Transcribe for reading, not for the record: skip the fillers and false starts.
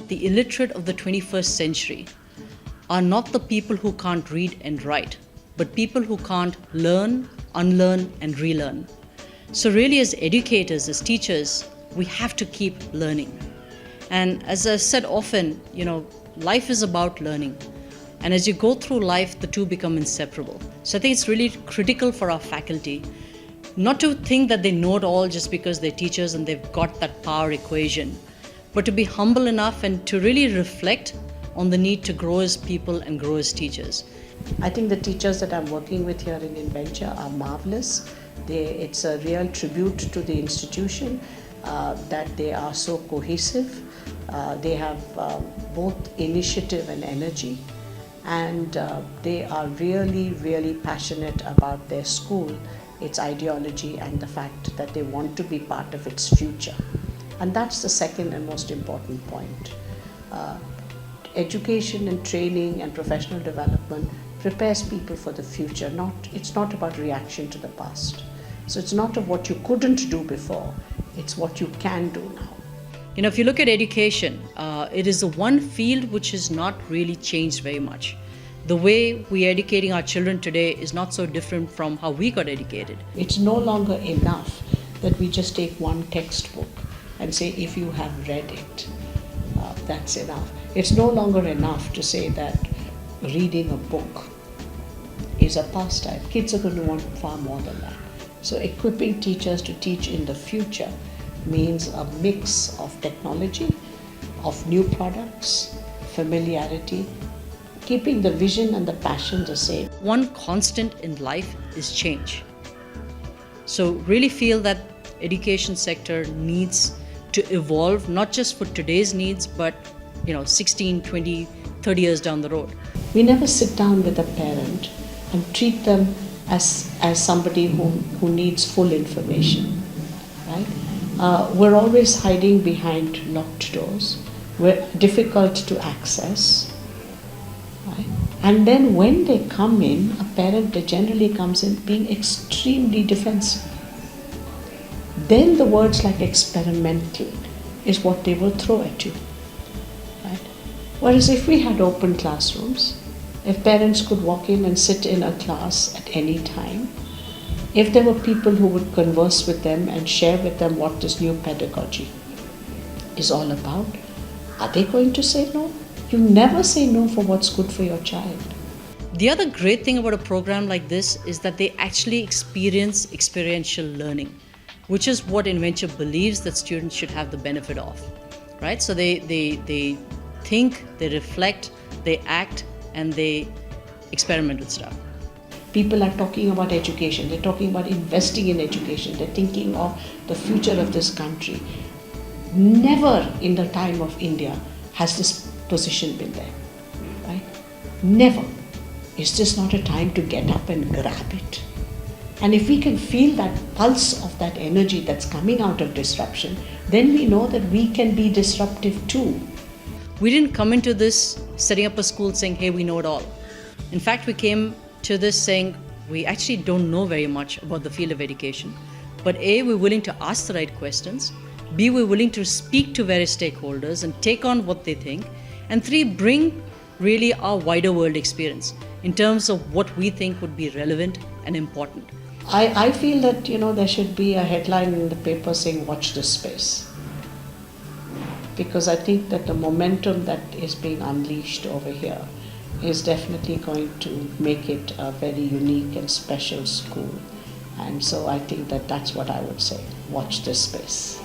the illiterate of the 21st century are not the people who can't read and write, but people who can't learn, unlearn, and relearn. So really, as educators, as teachers, we have to keep learning. And as I said often, life is about learning. And as you go through life, the two become inseparable. So I think it's really critical for our faculty not to think that they know it all just because they're teachers and they've got that power equation, but to be humble enough and to really reflect on the need to grow as people and grow as teachers. I think the teachers that I'm working with here in Inventure are marvelous. It's a real tribute to the institution that they are so cohesive. They have both initiative and energy, and they are really, really passionate about their school, its ideology, and the fact that they want to be part of its future. And that's the second and most important point. Education and training and professional development prepares people for the future. It's not about reaction to the past. So it's not of what you couldn't do before, it's what you can do now. If you look at education, it is the one field which has not really changed very much. The way we are educating our children today is not so different from how we got educated. It's no longer enough that we just take one textbook and say, if you have read it, that's enough. It's no longer enough to say that reading a book is a pastime. Kids are going to want far more than that. So equipping teachers to teach in the future means a mix of technology, of new products, familiarity, keeping the vision and the passion the same. One constant in life is change. So really feel that education sector needs to evolve, not just for today's needs, but 16, 20, 30 years down the road. We never sit down with a parent and treat them as somebody who needs full information, right? We're always hiding behind locked doors. We're difficult to access, right? And then when they come in, a parent generally comes in being extremely defensive. Then the words like experimental is what they will throw at you, right? Whereas if we had open classrooms, if parents could walk in and sit in a class at any time, if there were people who would converse with them and share with them what this new pedagogy is all about, are they going to say no? You never say no for what's good for your child. The other great thing about a program like this is that they actually experience experiential learning, which is what Inventure believes that students should have the benefit of, right? So they think, they reflect, they act, and they experiment with stuff. People are talking about education, they're talking about investing in education, they're thinking of the future of this country. Never in the time of India has this position been there, right? Never. Is this not a time to get up and grab it? And if we can feel that pulse of that energy that's coming out of disruption, then we know that we can be disruptive too. We didn't come into this setting up a school saying, hey, we know it all. In fact, we came to this saying, we actually don't know very much about the field of education. But A, we're willing to ask the right questions. B, we're willing to speak to various stakeholders and take on what they think. And 3, bring really our wider world experience in terms of what we think would be relevant and important. I feel that there should be a headline in the paper saying, watch this space. Because I think that the momentum that is being unleashed over here is definitely going to make it a very unique and special school. And so I think that that's what I would say. Watch this space.